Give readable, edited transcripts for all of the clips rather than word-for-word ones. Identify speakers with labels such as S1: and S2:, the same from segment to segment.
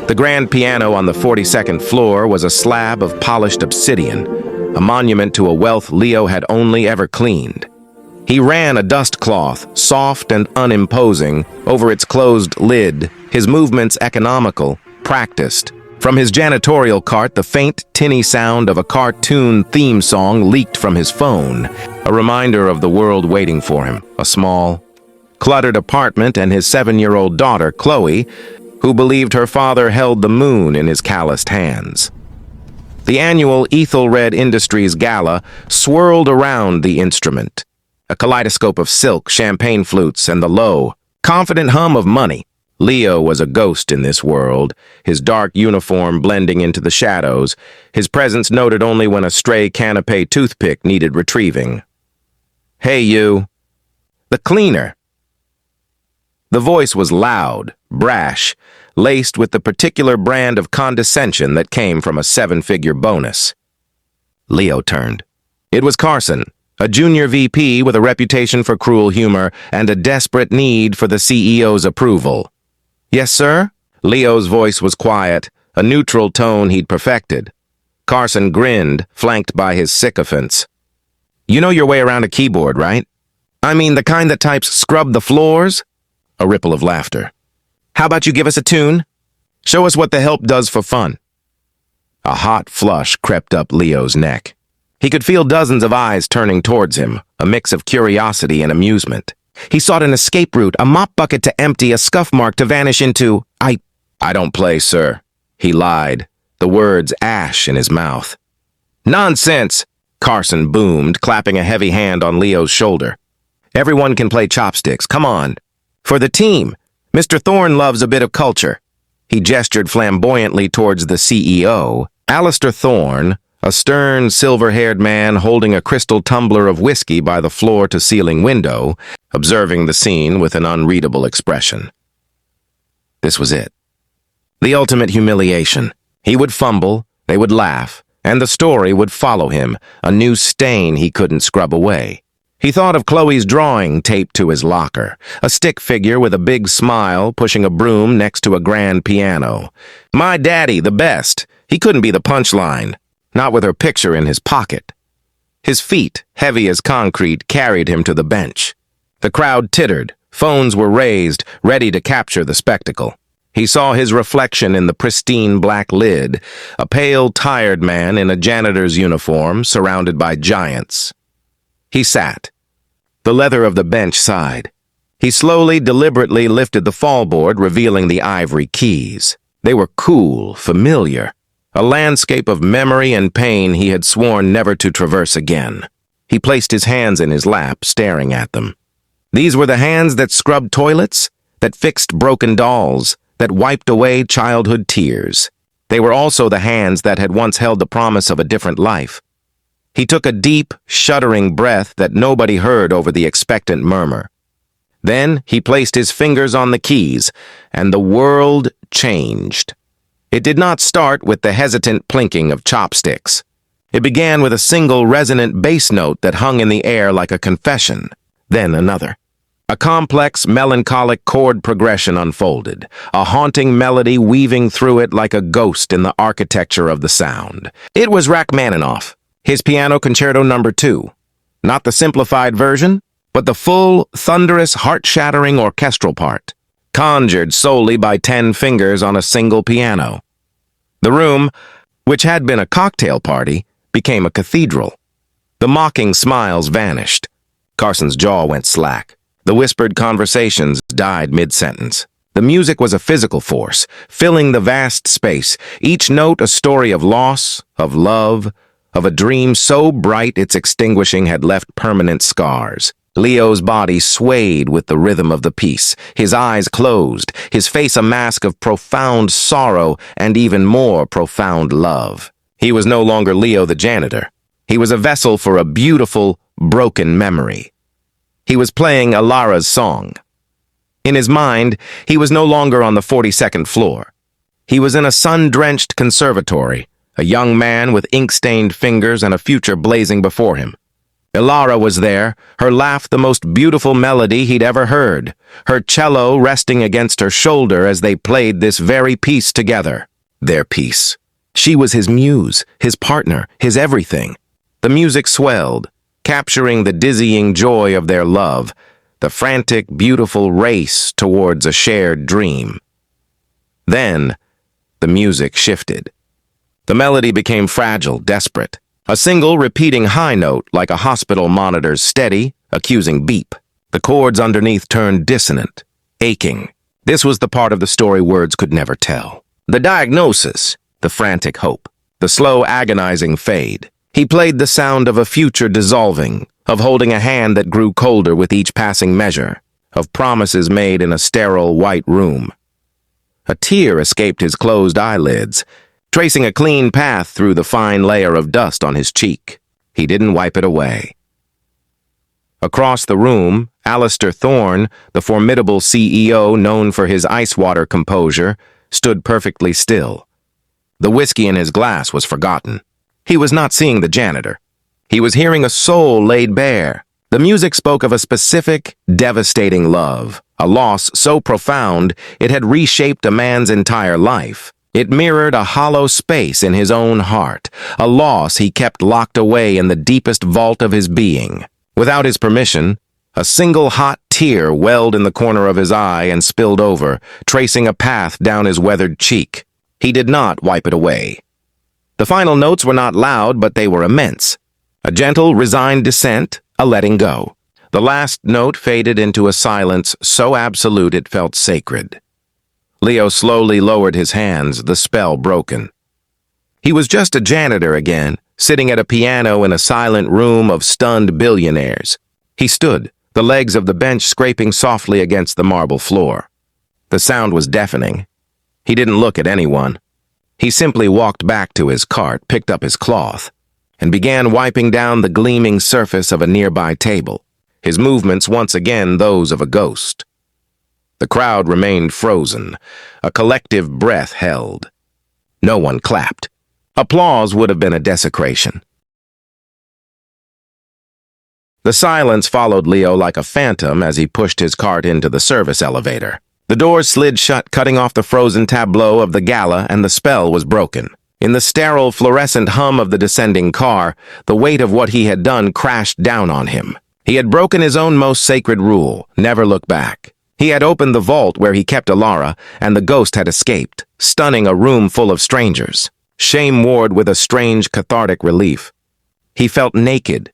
S1: The grand piano on the 42nd floor was a slab of polished obsidian, a monument to a wealth Leo had only ever cleaned. He ran a dust cloth, soft and unimposing, over its closed lid, his movements economical, practiced. From his janitorial cart, the faint, tinny sound of a cartoon theme song leaked from his phone, a reminder of the world waiting for him, a small, cluttered apartment and his 7-year-old daughter, Chloe, who believed her father held the moon in his calloused hands. The annual Ethelred Industries Gala swirled around the instrument, a kaleidoscope of silk, champagne flutes, and the low, confident hum of money. Leo was a ghost in this world, his dark uniform blending into the shadows, his presence noted only when a stray canapé toothpick needed retrieving. "Hey, you. The cleaner." The voice was loud, brash, laced with the particular brand of condescension that came from a 7-figure bonus. Leo turned. It was Carson, a junior VP with a reputation for cruel humor and a desperate need for the CEO's approval. "Yes, sir?" Leo's voice was quiet, a neutral tone he'd perfected. Carson grinned, flanked by his sycophants. "You know your way around a keyboard, right? I mean the kind that types scrub the floors?" A ripple of laughter. "How about you give us a tune? Show us what the help does for fun." A hot flush crept up Leo's neck. He could feel dozens of eyes turning towards him, a mix of curiosity and amusement. He sought an escape route, a mop bucket to empty, a scuff mark to vanish into. I don't play, sir," he lied, the words ash in his mouth. "Nonsense," Carson boomed, clapping a heavy hand on Leo's shoulder. "Everyone can play chopsticks, come on. For the team, Mr. Thorne loves a bit of culture." He gestured flamboyantly towards the CEO, Alistair Thorne, a stern, silver-haired man holding a crystal tumbler of whiskey by the floor-to-ceiling window, observing the scene with an unreadable expression. This was it. The ultimate humiliation. He would fumble, they would laugh, and the story would follow him, a new stain he couldn't scrub away. He thought of Chloe's drawing taped to his locker, a stick figure with a big smile pushing a broom next to a grand piano. My daddy, the best. He couldn't be the punchline, not with her picture in his pocket. His feet, heavy as concrete, carried him to the bench. The crowd tittered, phones were raised, ready to capture the spectacle. He saw his reflection in the pristine black lid, a pale, tired man in a janitor's uniform surrounded by giants. He sat. The leather of the bench sighed. He slowly, deliberately lifted the fallboard, revealing the ivory keys. They were cool, familiar, a landscape of memory and pain he had sworn never to traverse again. He placed his hands in his lap, staring at them. These were the hands that scrubbed toilets, that fixed broken dolls, that wiped away childhood tears. They were also the hands that had once held the promise of a different life. He took a deep, shuddering breath that nobody heard over the expectant murmur. Then he placed his fingers on the keys, and the world changed. It did not start with the hesitant plinking of chopsticks. It began with a single resonant bass note that hung in the air like a confession, then another. A complex, melancholic chord progression unfolded, a haunting melody weaving through it like a ghost in the architecture of the sound. It was Rachmaninoff. His Piano Concerto No. 2. Not the simplified version, but the full, thunderous, heart-shattering orchestral part, conjured solely by 10 fingers on a single piano. The room, which had been a cocktail party, became a cathedral. The mocking smiles vanished. Carson's jaw went slack. The whispered conversations died mid-sentence. The music was a physical force, filling the vast space, each note a story of loss, of love, of a dream so bright its extinguishing had left permanent scars. Leo's body swayed with the rhythm of the piece, his eyes closed, his face a mask of profound sorrow and even more profound love. He was no longer Leo the janitor. He was a vessel for a beautiful, broken memory. He was playing Alara's song. In his mind, he was no longer on the 42nd floor. He was in a sun-drenched conservatory, a young man with ink-stained fingers and a future blazing before him. Ilara was there, her laugh the most beautiful melody he'd ever heard, her cello resting against her shoulder as they played this very piece together. Their piece. She was his muse, his partner, his everything. The music swelled, capturing the dizzying joy of their love, the frantic, beautiful race towards a shared dream. Then, the music shifted. The melody became fragile, desperate. A single repeating high note like a hospital monitor's steady, accusing beep. The chords underneath turned dissonant, aching. This was the part of the story words could never tell. The diagnosis, the frantic hope, the slow agonizing fade. He played the sound of a future dissolving, of holding a hand that grew colder with each passing measure, of promises made in a sterile white room. A tear escaped his closed eyelids, tracing a clean path through the fine layer of dust on his cheek. He didn't wipe it away. Across the room, Alistair Thorne, the formidable CEO known for his ice-water composure, stood perfectly still. The whiskey in his glass was forgotten. He was not seeing the janitor. He was hearing a soul laid bare. The music spoke of a specific, devastating love, a loss so profound it had reshaped a man's entire life. It mirrored a hollow space in his own heart, a loss he kept locked away in the deepest vault of his being. Without his permission, a single hot tear welled in the corner of his eye and spilled over, tracing a path down his weathered cheek. He did not wipe it away. The final notes were not loud, but they were immense. A gentle, resigned descent, a letting go. The last note faded into a silence so absolute it felt sacred. Leo slowly lowered his hands, the spell broken. He was just a janitor again, sitting at a piano in a silent room of stunned billionaires. He stood, the legs of the bench scraping softly against the marble floor. The sound was deafening. He didn't look at anyone. He simply walked back to his cart, picked up his cloth, and began wiping down the gleaming surface of a nearby table, his movements once again those of a ghost. The crowd remained frozen, a collective breath held. No one clapped. Applause would have been a desecration. The silence followed Leo like a phantom as he pushed his cart into the service elevator. The doors slid shut, cutting off the frozen tableau of the gala, and the spell was broken. In the sterile, fluorescent hum of the descending car, the weight of what he had done crashed down on him. He had broken his own most sacred rule, never look back. He had opened the vault where he kept Ilara, and the ghost had escaped, stunning a room full of strangers. Shame warred with a strange, cathartic relief. He felt naked.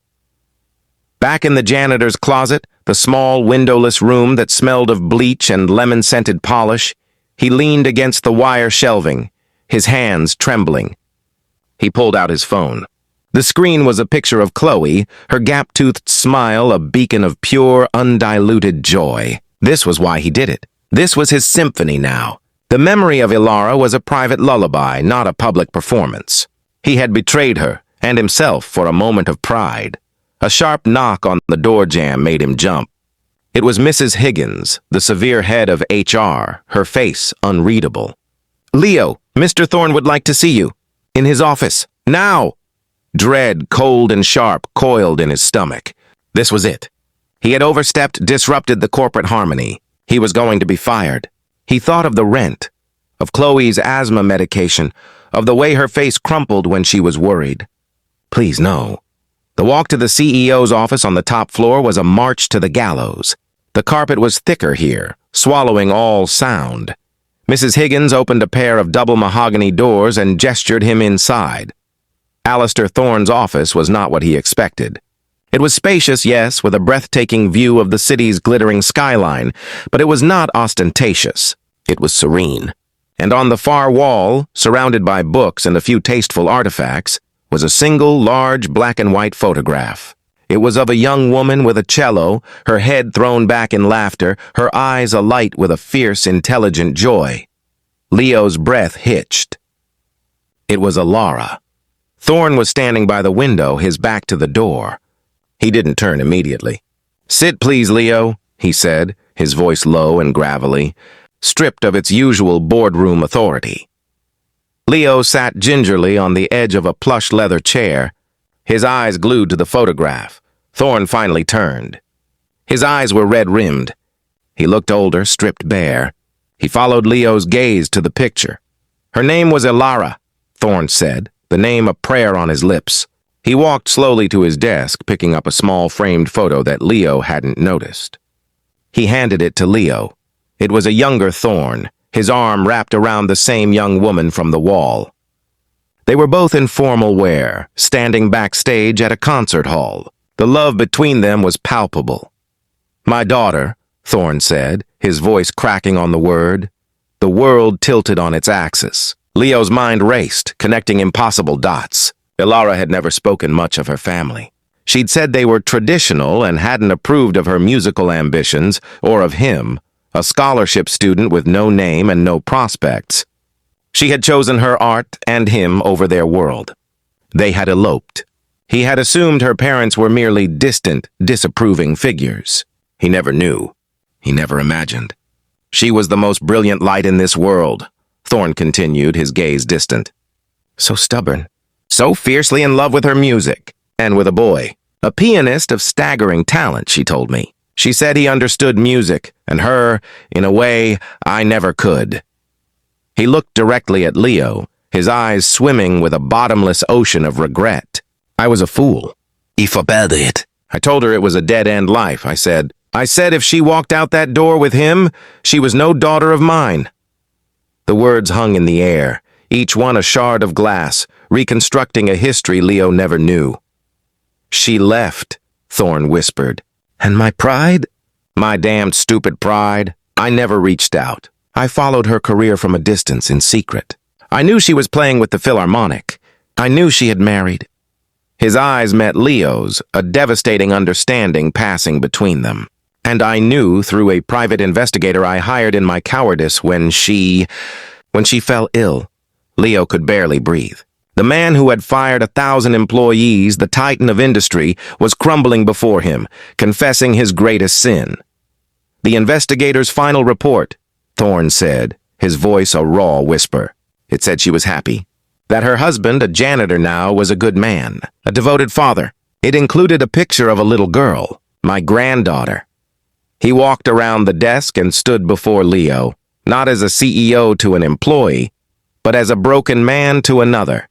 S1: Back in the janitor's closet, the small, windowless room that smelled of bleach and lemon-scented polish, he leaned against the wire shelving, his hands trembling. He pulled out his phone. The screen was a picture of Chloe, her gap-toothed smile a beacon of pure, undiluted joy. This was why he did it. This was his symphony now. The memory of Ilara was a private lullaby, not a public performance. He had betrayed her, and himself, for a moment of pride. A sharp knock on the door jamb made him jump. It was Mrs. Higgins, the severe head of HR, her face unreadable. "Leo, Mr. Thorne would like to see you. In his office. Now!" Dread, cold and sharp, coiled in his stomach. This was it. He had overstepped, disrupted the corporate harmony. He was going to be fired. He thought of the rent, of Chloe's asthma medication, of the way her face crumpled when she was worried. Please, no. The walk to the CEO's office on the top floor was a march to the gallows. The carpet was thicker here, swallowing all sound. Mrs. Higgins opened a pair of double mahogany doors and gestured him inside. Alistair Thorne's office was not what he expected. It was spacious, yes, with a breathtaking view of the city's glittering skyline, but it was not ostentatious. It was serene. And on the far wall, surrounded by books and a few tasteful artifacts, was a single, large, black-and-white photograph. It was of a young woman with a cello, her head thrown back in laughter, her eyes alight with a fierce, intelligent joy. Leo's breath hitched. It was Ilara. Thorne was standing by the window, his back to the door. He didn't turn immediately. "Sit, please, Leo," he said, his voice low and gravelly, stripped of its usual boardroom authority. Leo sat gingerly on the edge of a plush leather chair, his eyes glued to the photograph, Thorne finally turned. His eyes were red-rimmed. He looked older, stripped bare. He followed Leo's gaze to the picture. Her name was Ilara, Thorne said, the name a prayer on his lips. He walked slowly to his desk, picking up a small framed photo that Leo hadn't noticed. He handed it to Leo. It was a younger Thorne, his arm wrapped around the same young woman from the wall. They were both in formal wear, standing backstage at a concert hall. The love between them was palpable. "My daughter," Thorne said, his voice cracking on the word. The world tilted on its axis. Leo's mind raced, connecting impossible dots. Ilara had never spoken much of her family. She'd said they were traditional and hadn't approved of her musical ambitions or of him, a scholarship student with no name and no prospects. She had chosen her art and him over their world. They had eloped. He had assumed her parents were merely distant, disapproving figures. He never knew. He never imagined. "She was the most brilliant light in this world," Thorne continued, his gaze distant. "So stubborn. So fiercely in love with her music. And with a boy. A pianist of staggering talent, she told me. She said he understood music, and her, in a way, I never could." He looked directly at Leo, his eyes swimming with a bottomless ocean of regret. "I was a fool. I forbade it." I told her it was a dead-end life, I said. I said if she walked out that door with him, she was no daughter of mine. The words hung in the air, each one a shard of glass, reconstructing a history Leo never knew. "She left," Thorne whispered. "And my pride?" "My damned stupid pride. I never reached out. I followed her career from a distance in secret. I knew she was playing with the Philharmonic. I knew she had married." His eyes met Leo's, a devastating understanding passing between them. "And I knew through a private investigator I hired in my cowardice when she fell ill." Leo could barely breathe. The man who had fired 1,000 employees, the titan of industry, was crumbling before him, confessing his greatest sin. "The investigator's final report," Thorne said, his voice a raw whisper. It said she was happy. That her husband, a janitor now, was a good man, a devoted father. It included a picture of a little girl, my granddaughter. He walked around the desk and stood before Leo, not as a CEO to an employee, but as a broken man to another.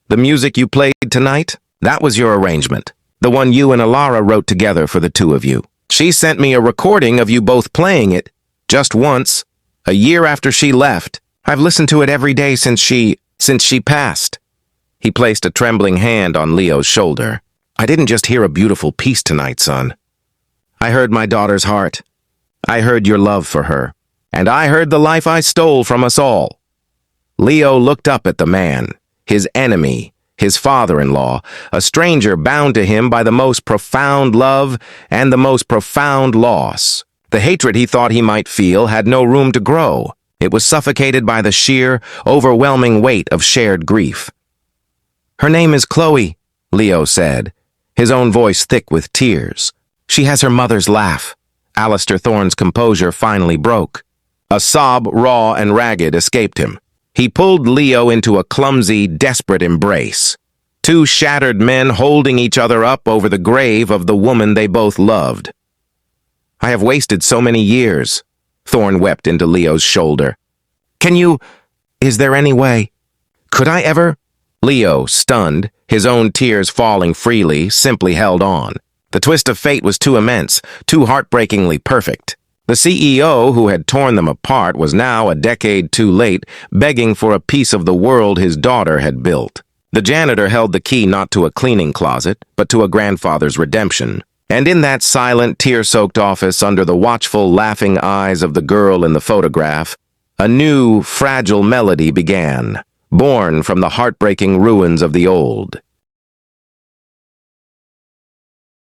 S1: "The music you played tonight, that was your arrangement. The one you and Ilara wrote together for the two of you. She sent me a recording of you both playing it, just once, a year after she left. I've listened to it every day since she passed." He placed a trembling hand on Leo's shoulder. "I didn't just hear a beautiful piece tonight, son. I heard my daughter's heart. I heard your love for her. And I heard the life I stole from us all." Leo looked up at the man, his enemy, his father-in-law, a stranger bound to him by the most profound love and the most profound loss. The hatred he thought he might feel had no room to grow. It was suffocated by the sheer, overwhelming weight of shared grief. "Her name is Chloe," Leo said, his own voice thick with tears. "She has her mother's laugh." Alistair Thorne's composure finally broke. A sob, raw and ragged, escaped him. He pulled Leo into a clumsy, desperate embrace. Two shattered men holding each other up over the grave of the woman they both loved. "I have wasted so many years," Thorne wept into Leo's shoulder. Is there any way? Could I ever?" Leo, stunned, his own tears falling freely, simply held on. The twist of fate was too immense, too heartbreakingly perfect. The CEO who had torn them apart was now, a decade too late, begging for a piece of the world his daughter had built. The janitor held the key not to a cleaning closet, but to a grandfather's redemption. And in that silent, tear-soaked office, under the watchful, laughing eyes of the girl in the photograph, a new, fragile melody began, born from the heartbreaking ruins of the old.